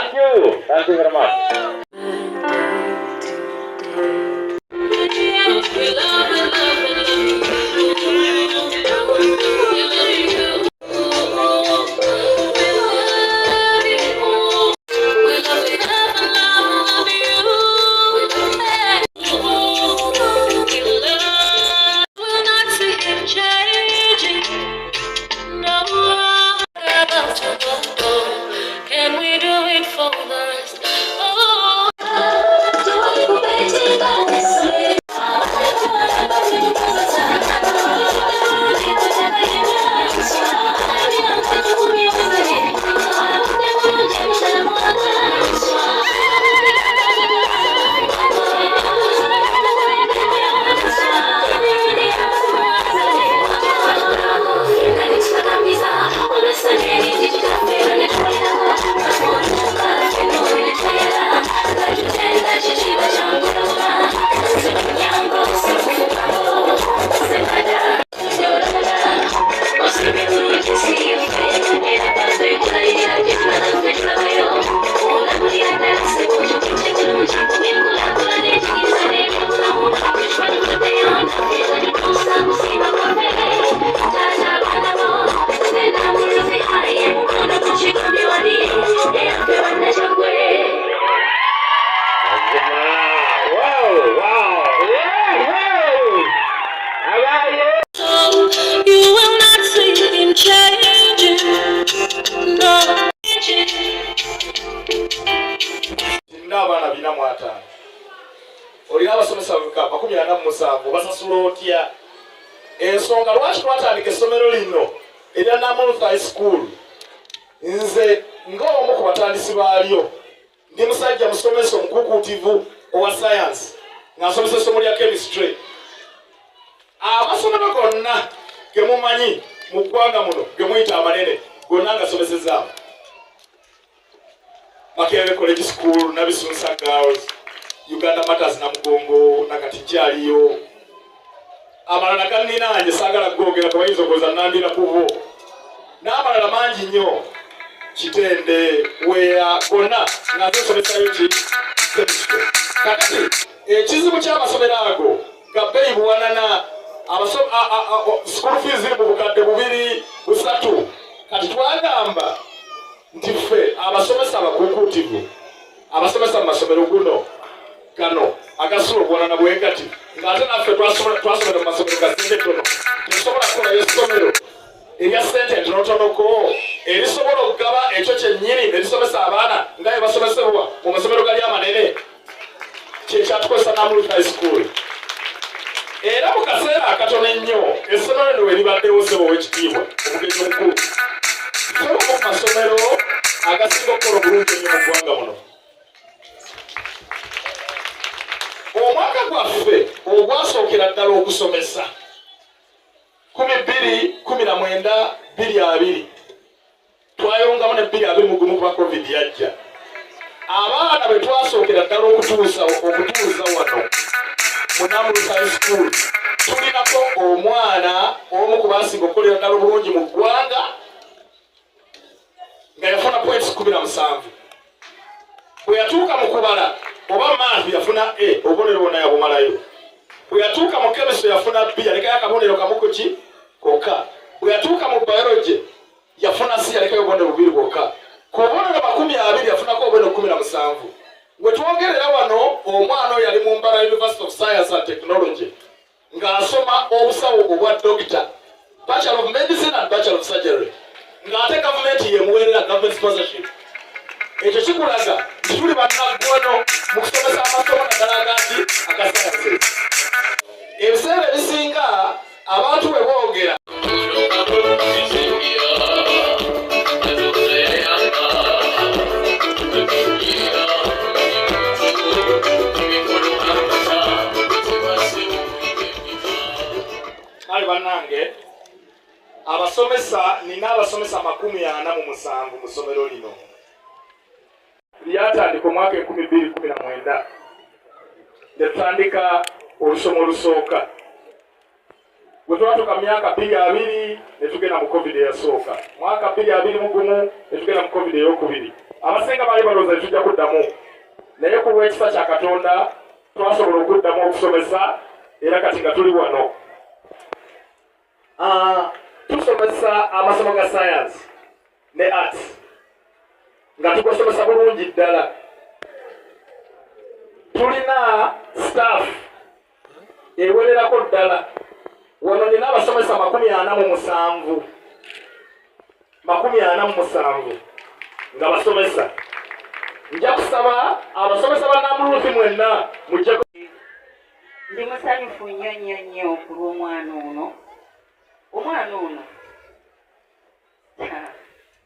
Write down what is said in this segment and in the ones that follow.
Thank you very much. Can we do it for us? N'abaana bina mu ataano olina abasomesa makumi ana mu musanvu basasula otya? Ensonga lwaki twatandika essomero lino erya Namulutha High School, nze ng'omu ku batandisi baalyo ndi musajja musomesa omukukuutivu owa science ng'asomesa essomo lya chemistry. Amasomero gonna ge mumanyi mu ggwanga muno ge muyita amanene gonna ngasomesezaamu. Makerere College School, Nabisunsa Girls, Uganda Matters Namugongo, nakati nkyaliyo. Amalala ganina nje saagala googera kabayinza okulooza nandira kubo. N'amalala mangi nnyo. Kitende, Weya, gonna ng'azeesomesayo ki chemistry. Kakati ekizibu ky'amasomero ago ga bbeeyi buwanana, school fees ziri mu bukadde 2, 3. Kati twagamba nti ffe abasomesa abakuukuutivu, abasomesa mu masomero gano agasula obuwanana bwegati, ng'ate naffe twasomera mu masomero ga ssente tono, tetusobola kukolayo essomero erya ssente ntonotonoko erisobola okugaba ekyo kyennyini ne lisomesa abaana nga bye basomesebwa mu masomero gali amanene. Kyekyatukozesa Namulutha High School. Era mu kaseera akatono ennyo essomero lino we libaddewo ssebo ow'ekitiibwa omugenyi omukulu. Tusobola mu masomero agasinga okukola obulungi ennyo mu ggwanga muno. Omwaka gwaffe ogwasookera ddala okusomesa 2019-2020 twayongamu ne 2021 kuba covid yajja. Abaana bwe twasookera ddala okutuuza wano mu Namulutha High School tulinako omwana omu ku baasinga okukolera ddala obulungi mu ggwanga nga yafuna points 17. Bwe yatuuka mu kubala oba math yafuna A, obubonero bwonna yabumalayo. Bwe yatuuka mu chemistry yafuna B, yalekayo akabonero kamu ki kokka. Bwe yatuuka mu biology yafuna C, yalekayo obubonero 2 bwokka. Ku bubonero 20 yafunako obubonero 17. We twogerera wano omwana oyo yali mu Mbala University of Science and Technology ng'asoma obusawo obwa doctor, Bachelor of Medicine and Bachelor of Surgery, ng'ate gavumenti yemuweerera government sponsorship. Ekyo kikulaga nti tuli bannaggono mu kusomesa amasomo naddala agati aga science. Ebiseera ebisinga abantu bwe boogera bannange, abasomesa nina abasomesa 47 mu ssomero lino. Lyatandika omwaka 2019 ne tutandika olusomo olusooka. Bwe twatuuka myaka 22 ne tugenda mu covid eyasooka. Mwaka 2021 ne tugenda mu covid eyokubiri. abasinga baali balowooza tujja kuddamu naye ku lw'ekisa kya Katonda twasobola okuddamu okusomesa era kati nga tuli wano tusomesa amasomo ga science ne arts nga tugasomesa bulungi ddala. Tulina staff ewererako ddala. Wano nina abasomesa 47 nga basomesa. Nja kusaba abasomesa ba Namruthi mwenna mujja. Ndi musanyufu nnyo ku lw'omwana ono. Omwana ono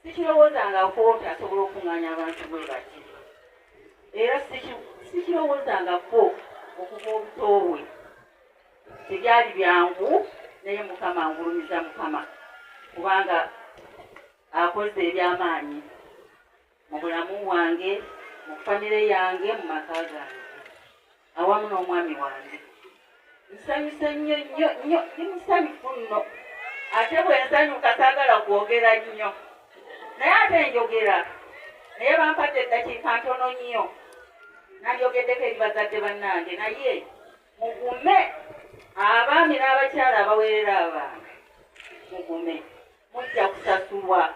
sikirowoozangako nti asobola okuŋŋaanya abantu bwe bati. Era sikirowoozangako okuva obuto bwe. Tebyali byangu naye Mukama angulumiza Mukama kubanga akoze ebyamaanyi mu bulamu wange, mu famire yange, mu maka gange awamu n'omwami wange. Nsanyuse nnyo ndi musanyufu nno. Ate bwe nsanyuka saagala kwogera nnyo naye ate njogera naye bampadde eddakiika ntono nnyo nandyogeddeko eri bazadde bannange naye mugume abaami n'abakyala abaweerera abaana mugume. Mujja kusasulwa,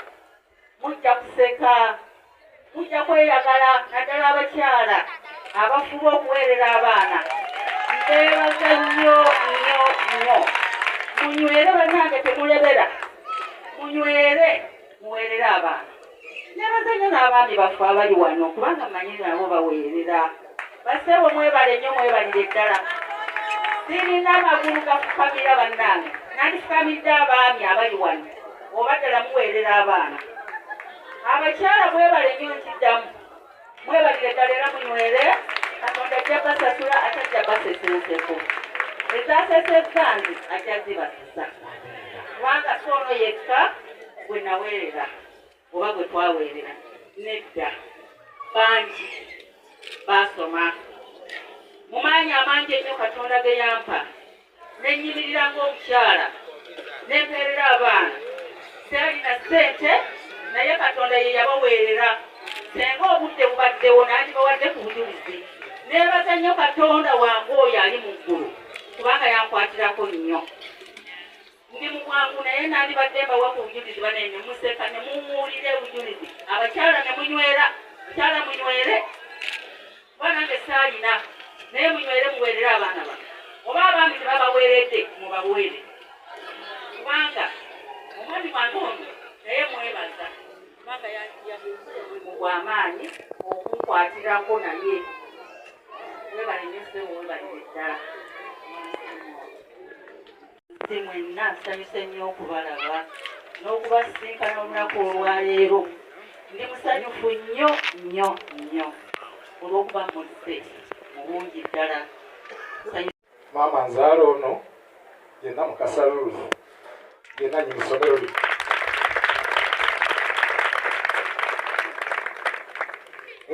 mujja kuseka, mujja kweyagala naddala abakyala abafuba okuweerera abaana. Mbeebaza nnyo. Munywere bannange temulebera. Munywere muweerere abaana. Nebaza nnyo n'abaami baffe abali wano kubanga mmanyi nabo baweerera. Bassebo mwebale nnyo mwebalire ddala. Sirina magulu gafukamira bannange. Nandifukamidde abaami abali wano. Oba ddala muweerera abaana. Abakyala mwebale nnyo nkiddamu. Mwebalire ddala era munywere. Katonda ajja basasula ate ajja basesenseko. Ezasesezza nzi ajja zibasesa. Kubanga si ono yekka gwe naweerera oba gwe twaweerera. Nedda bangi baasoma. Mu maanyi amangi ennyo Katonda ge yampa. Ne nnyimirira ng'omukyala. Ne mpeerera abaana. Saalina ssente naye Katonda ye yabaweerera. Senga obudde bubaddewo nandibawadde ku bujulizi. Neebaza nnyo Katonda wange oyo ali mu ggulu kubanga yankwatirako nnyo. Ndi mu bwangu naye nandibadde mbawa ku bujulizi banene museka ne mumuwulire obujulizi. Abakyala ne munywera. Abakyala munywere. Banange saalina naye munywere muweerere abaana bano. Oba abaami tebabaweeredde mubaweere. Kubanga omwami wange ono naye mwebaza kubanga yabulimu bw'amaanyi okunkwatirako naye. Mwebale nnyo ssebo webalire ddala. Nti mwenna nsanyuse nnyo okubalaba n'okubasisinkana olunaku olwaleero. Ndi musanyufu nnyo olw'okuba muzze mu bungi ddala. Maama nzaala ono yenna mukasalulu yenna nnyini ssomero lino.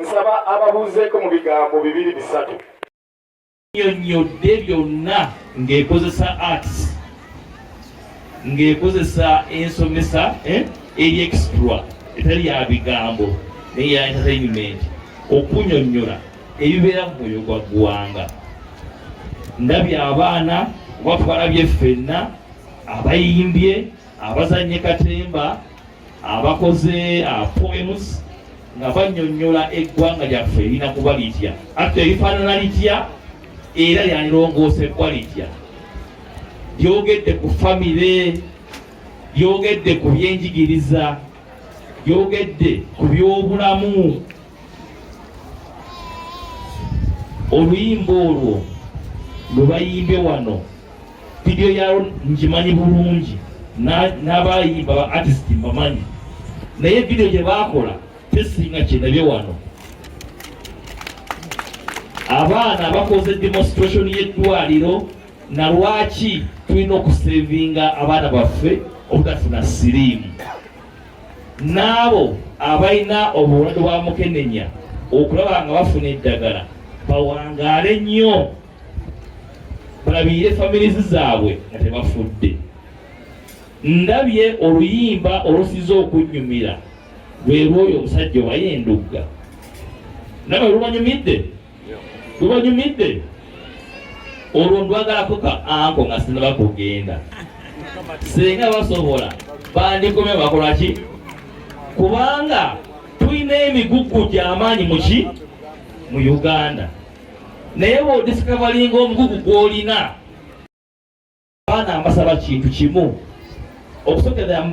Nsaba ababuuzeeko mu bigambo 2-3. Nnyonnyodde byonna ng'ekozesa arts, ng'ekozesa ensomesa eri extra etali ya bigambo naye ya entertainment okunnyonnyola ebibeera mu mwoyo gwa ggwanga. Ndabye abaana oba twalabye ffenna abayimbye, abazannye katemba, abakoze poems nga bannyonnyola eggwanga lyaffe erina kuba litya, ate erifaanana litya era lyalirongoosebbwa litya. Lyogedde ku famire, lyogedde ku byenjigiriza, lyogedde ku byobulamu. Oluyimba olwo lwe bayimbye wano, vidiyo yalwo ngimanyi bulungi, n'abayimba ba artist mbamanyi, naye vidiyo gye baakola tesinga kyendabye wano. Abaana bakoze demonstration y'eddwaliro na lwaki tulina okusevinga abaana baffe obutafuna siriimu. N'abo abalina obulwadde bwa mukenenya okulaba nga bafuna eddagala bawangaale nnyo, balabire families zaabwe nga tebafudde. Ndabye oluyimba olusiza okunnyumira lwe lwoyo omusajja wayendugga nawe lubanyumidde olwo ndwagalako ka anko nga sinaba kugenda senga basobola bandikomye bakolaki kubanga tulina emigugu gy'amaanyi muki mu Uganda naye bw'odisikabalinga omugugu gw'olina abaana mbasaba kintu kimu okusokera mu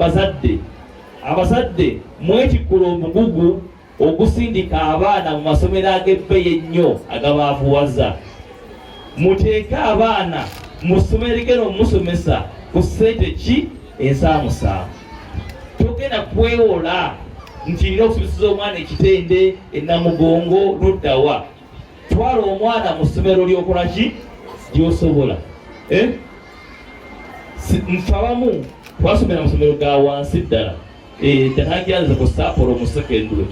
abazadde mwetikkula omugugu ogusindika abaana mu masomero ag'ebbeeyi ennyo agabaavuwaza muteeke abaana mu ssomero geno musomesa ku ssente ki ensaamusaamu togenda kwewola nti nina okusomeseza omwana ekitende ennamugongo luddawa twala omwana mu ssomero lyokola ki gyosobola nfe abamu twasomera mu ssomero ga wansi ddala tatagiranza ku Sapolo mu sekendule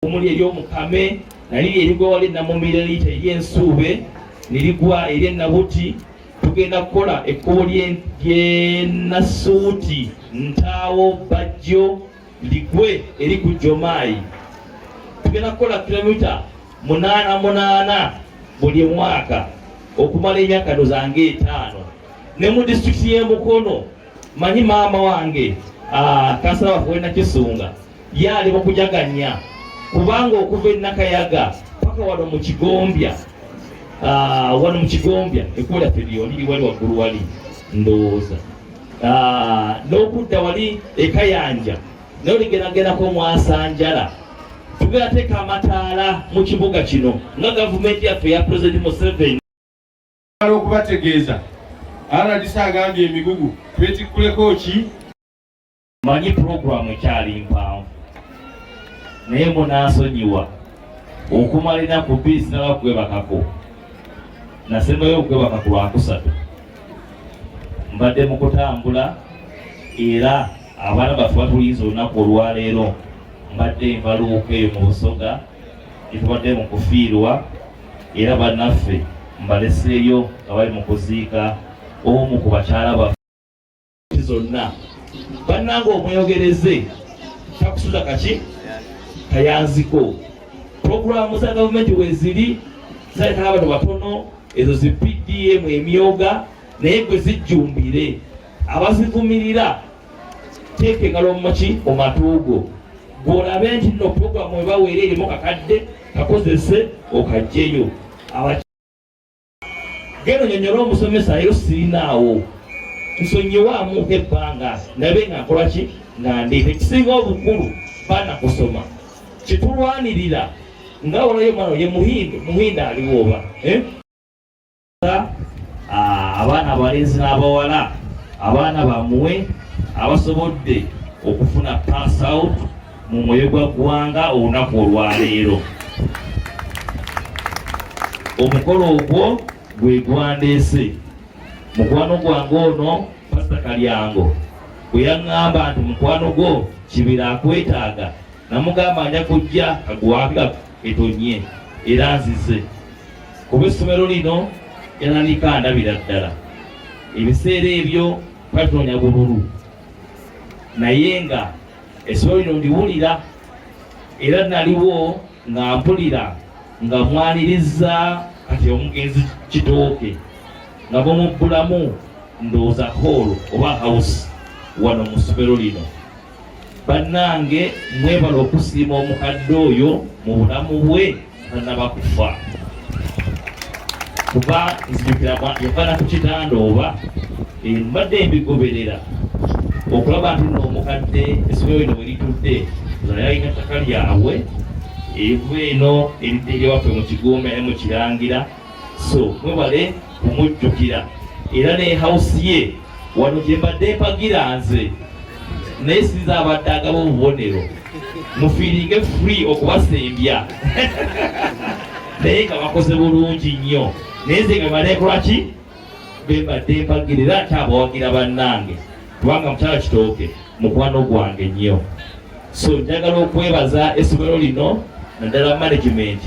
omuli ery'omukame nali erigwa wali namumira liita ery'ensuube nirigwa ery'ennabuti tugenda kukola ekkubo ly'ennasuuti ntaawo bajjo ligwe eri ku Jomaayi tugenda kukola kilomita 8 buli mwaka okumala emyaka zange 5 ne mu disitulikiti y'e Mukono manyi maama wange Kansala waffe Nakisunga yali bakujaganya kubanga okuva e Nakayaga paka wano mu Kigombya ekkubo lyaffe lyoli wali waggulu wali ndowooza n'okudda wali e Kayanja naye oligenagenako Mwasanjala tugenda teeka amataala mu kibuga kino nga gavumenti yaffe ya President Museveni okubategeeza RDC agambye emigugu twetikkuleko ki manyi puroguramu ekyali mpanvu naye munansonyiwa okumala ennaku 2 sinaba kwebakako nasembayo okwebaka ku Lwakusatu mbadde mu kutambula era abaana baffe batulinza olunaku olwaleero mbadde nvaluuka eyo mu Busoga etubadde mu kufiirwa era bannaffe mbaleseeyo nga bali mu kuziika omu ku bakyala baffe zonna bannanga omweyogereze takusuza kaki kayanziko puroguramu za gavumenti weziri zaleka abantu batono ezo zi PDM emyoga naye gwe zijjumbire abazivumirira teeka engalo mumaki omatuugo gw'olabe nti nno puroguramu webaweera erimu kakadde kakozese okajjeyo geno nyonyola omusomesa ero sirinaawo nsonyiwaamu ebbanga nabe nga nkolaki nga ndeeta ekisinga obukulu baana kusoma kitulwanirira nga walayo mwana ye muhinda aliwo oba abaana abalenzi n'abawala abaana bammwe abasobodde okufuna pass out mu mwoyo gwa ggwanga olunaku olwaleero omukolo ogwo gwe gwandeese mukwano gwange ono Pastor Kalyango bwe yaŋŋamba nti mukwano gwo kibira akwetaaga namugamba anja kujja kaguwaaka etonye era nzize kuba essomero lino yananika ndabira ddala ebiseera ebyo twali tunoonya bululu naye nga essomero lino ndiwulira era naliwo nga mpulira nga mwaniriza kati omugenzi Kitooke nga bamubbulamu ndowooza hall oba house wano mu ssomero lino bannange mwebala okusiima omukadde oyo mu bulamu bwe tannaba kufa kuba nzijukira yavana ku kitandooba mbadde mbigoberera okulaba nti nno omukadde essomero lino bwe litudde zayalina ttaka lyabwe ekuba eno eridde eryawaffe mu Kigombe naye mu Kirangira so mwebale kumujjukira era ne house ye wano gye mbadde mpagira nze naye sinza abadde agaba obubonero mufiiringe free okubasembya naye nga bakoze bulungi nnyo naye nze nga balekolaki be mbadde mpagirira kyabawagira bannange kubanga mukyala Kitooke mukwano gwange nnyo so njagala okwebaza essomero lino naddala management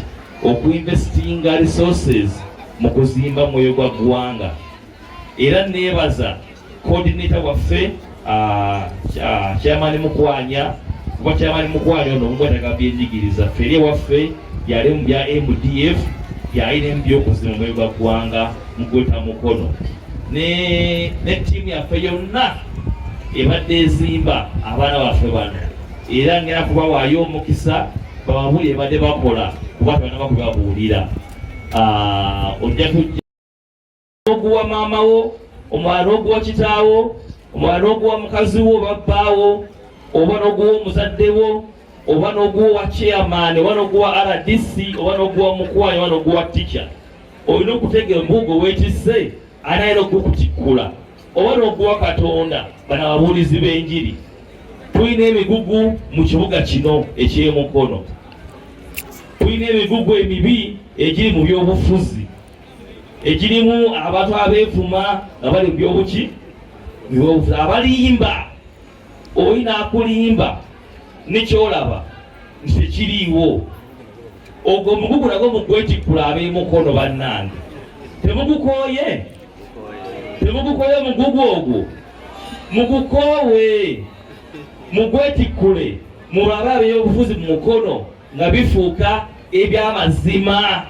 okuinvestinga resources mu kuzimba mwoyo gwa ggwanga era neebaza coordinator waffe chairman Mukwanya kuba kyamani mukwano ono omubwataga byenjigiriza feri waffe yali mu bya MDF yalina ebyokuzima mu bwa ggwanga mugweta mukono ne ttiimu yaffe yonna ebadde ezimba abaana baffe bano era ngera kubawaayo omukisa bababuli ebadde bakola kuba tebana bakubabuulira ojja tujja oguwa maama wo omwana oguwa kitaawo omwana oguwa mukazi wo babbaawo oba n'oguwa omuzadde wo oba n'oguwa chairman oba n'oguwa RDC oba n'oguwa mukwanya oba n'oguwa teacher olina okutegeera embugo weetisse anaayina okukutikkula oba n'oguwa Katonda bano ababuulizi b'enjiri. Tulina emigugu mu kibuga kino eky'emukono, tulina emigugu emibi egiri mu byobufuzi egirimu abantu abeevuma nga bali mu byobuki byobufuzi abalimba. Oyina akulimba nekyolaba nti tekiriiwo ogwo omugugu nagwo mugwetikkula ab'emukono bannange temugukooye omugugu ogwo mugukoowe mugwetikkule mulabe ab'ebyobufuzi mu mukono nga bifuuka ebyamazima.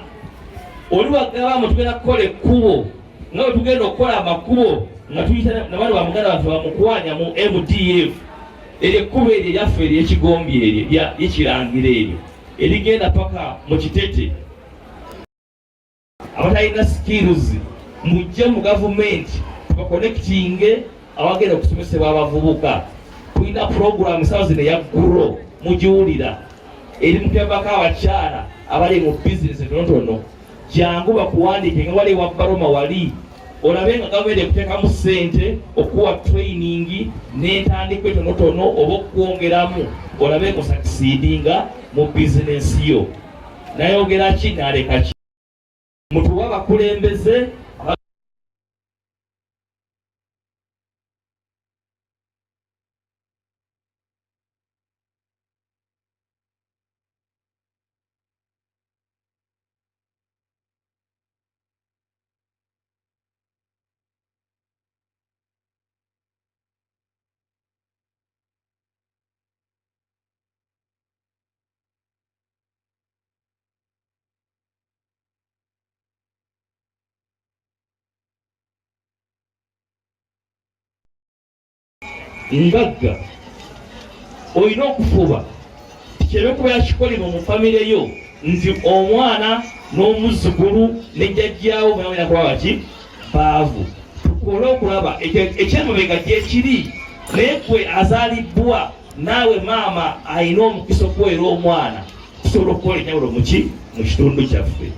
Oli wagamba tugenda kukola ekkubo nga bwe tugenda okukola amakubo nga tuyita nabantu bamuganda baffe bamukwanya mu MDF eryo ekkubo eryo eryaffe ery'ekigombi eryo yekirangira eryo erigenda paka mu Kitete. Abatalina skills mujje mu gavumenti tubakonekitinge abagenda okusomesebwa abavubuka. Tulina program sawa zino ya guro mugiwulira eri mutembako abakyala abali mu bizinesi entonotono jangu bakuwandiike nga wali wabbaloma wali olabe nga gavumenti ekuteekamu ssente okuwa training n'entandiko etonotono oba okwongeramu olabe kusakisidinga mu bizinesi yo. Nayogera ki n'aleka ki? Mutuwa abakulembeze ngagga olina okufuba kyebe kuba yakikolera mu famire yo nti omwana n'omuzzukulu nejjajjaawo bwena kuba baki baavu. Tukole okulaba ekyemabega gyekiri naye gwe azaalibbwa naawe maama alina omukisa okuweera omwana tusobola okukola enjawulo mu kitundu kyaffe.